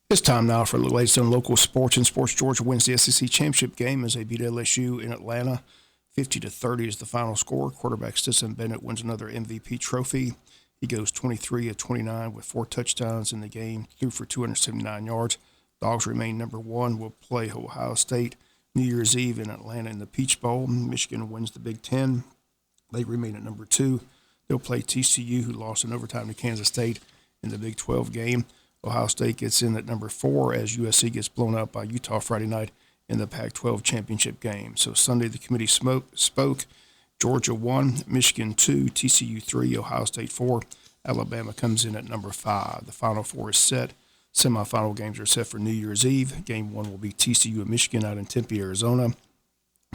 It's time now for the latest on local sports. And Sports Georgia wins the SEC championship game as they beat LSU in Atlanta. 50-30 is the final score. Quarterback Stetson Bennett wins another MVP trophy. He goes 23 of 29 with 4 touchdowns in the game, threw for 279 yards. Dogs remain number one. Will play Ohio State New Year's Eve in Atlanta in the Peach Bowl. Michigan wins the Big Ten. They remain at number 2. They'll play TCU, who lost in overtime to Kansas State in the Big 12 game. Ohio State gets in at number 4 as USC gets blown out by Utah Friday night in the Pac-12 championship game. So Sunday the committee spoke. Georgia 1, Michigan 2, TCU 3, Ohio State 4. Alabama comes in at number 5. The Final Four is set. Semifinal games are set for New Year's Eve. Game 1 will be TCU and Michigan out in Tempe, Arizona.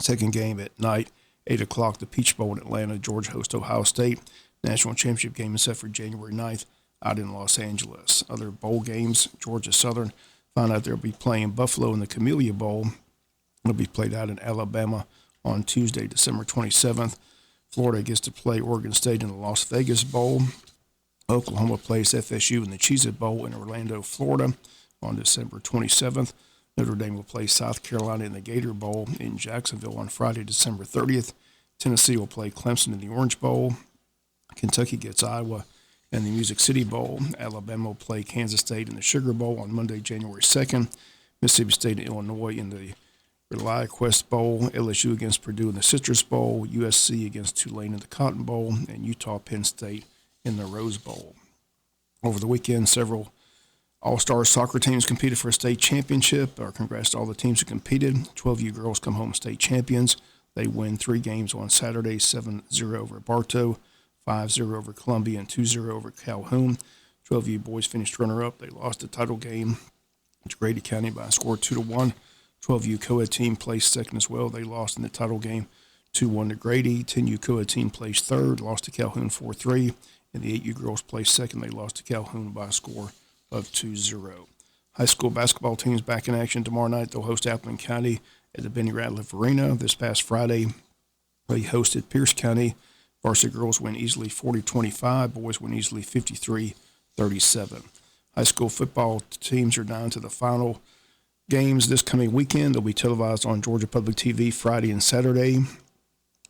Second game at night, 8 o'clock, the Peach Bowl in Atlanta. Georgia hosts Ohio State. National championship game is set for January 9th. Out in Los Angeles. Other bowl games, Georgia Southern found out they'll be playing Buffalo in the Camellia Bowl. It'll be played out in Alabama on Tuesday, December 27th. Florida gets to play Oregon State in the Las Vegas Bowl. Oklahoma plays FSU in the Cheez-It Bowl in Orlando, Florida on December 27th. Notre Dame will play South Carolina in the Gator Bowl in Jacksonville on Friday, December 30th. Tennessee will play Clemson in the Orange Bowl. Kentucky gets Iowa and the Music City Bowl. Alabama will play Kansas State in the Sugar Bowl on Monday, January 2nd. Mississippi State and Illinois in the ReliaQuest Bowl. LSU against Purdue in the Citrus Bowl. USC against Tulane in the Cotton Bowl. And Utah-Penn State in the Rose Bowl. Over the weekend, several all-star soccer teams competed for a state championship. Our congrats to all the teams who competed. 12U girls come home state champions. They win 3 games on Saturday, 7-0 over Bartow, 5-0 over Columbia, and 2-0 over Calhoun. 12U boys finished runner-up. They lost the title game to Grady County by a score of 2-1. 12U co-ed team placed second as well. They lost in the title game 2-1 to Grady. 10U co-ed team placed third, lost to Calhoun 4-3. And the 8U girls placed second. They lost to Calhoun by a score of 2-0. High school basketball teams back in action tomorrow night. They'll host Appleton County at the Benny Ratliff Arena. This past Friday, they hosted Pierce County. Varsity girls win easily 40-25. Boys win easily 53-37. High school football teams are down to the final games this coming weekend. They'll be televised on Georgia Public TV Friday and Saturday.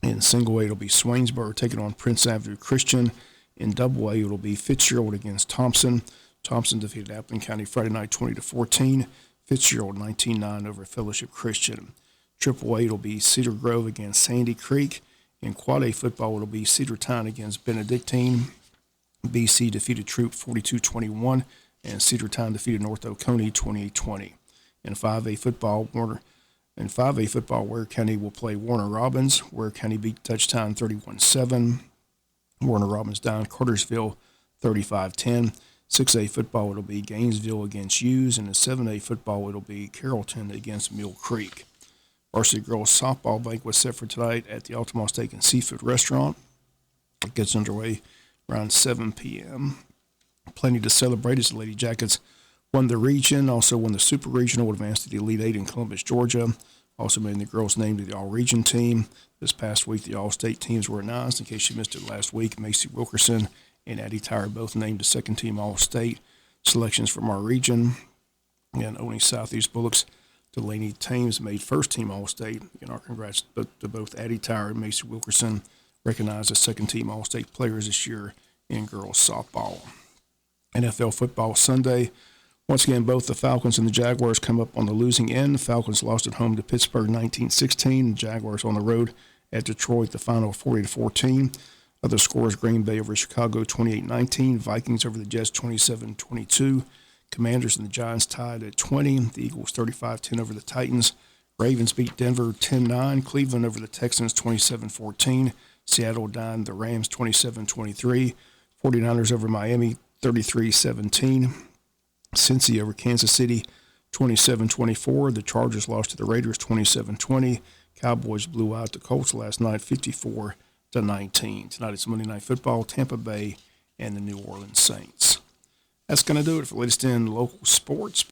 In single A, it'll be Swainsboro taking on Prince Avenue Christian. In double A, it'll be Fitzgerald against Thompson. Thompson defeated Appleton County Friday night 20-14. Fitzgerald 19-9 over Fellowship Christian. Triple A, it'll be Cedar Grove against Sandy Creek. In Quad A football, it'll be Cedartown against Benedictine. BC defeated Troop 42-21, and Cedartown defeated North Oconee 28-20. In 5A football, Ware County will play Warner Robins. Ware County beat Touchtown 31-7. Warner Robins down Cartersville 35-10. 6A football, it'll be Gainesville against Hughes. And in 7A football, it'll be Carrollton against Mill Creek. Varsity girls softball banquet set for tonight at the Altamont Steak and Seafood Restaurant. It gets underway around 7 p.m. Plenty to celebrate as the Lady Jackets won the region, also won the Super Regional, advanced to the Elite Eight in Columbus, Georgia. Also made the girls' name to the All-Region team. This past week, the All-State teams were announced. In case you missed it last week, Macy Wilkerson and Addie Tyre both named the second-team All-State. Selections from our region. And owning Southeast Bullocks, Delaney Thames made first-team All-State. And our congrats to both Addie Tyre and Macy Wilkerson, recognized as second-team All-State players this year in girls softball. NFL football Sunday. Once again, both the Falcons and the Jaguars come up on the losing end. The Falcons lost at home to Pittsburgh 19-16. The Jaguars on the road at Detroit, the final 40-14. Other scores, Green Bay over Chicago 28-19. Vikings over the Jets 27-22. Commanders and the Giants tied at 20. The Eagles 35-10 over the Titans. Ravens beat Denver 10-9. Cleveland over the Texans 27-14. Seattle downed the Rams 27-23. 49ers over Miami 33-17. Cincy over Kansas City 27-24. The Chargers lost to the Raiders 27-20. Cowboys blew out the Colts last night 54-19. Tonight it's Monday Night Football, Tampa Bay and the New Orleans Saints. That's going to do it for the latest in local sports.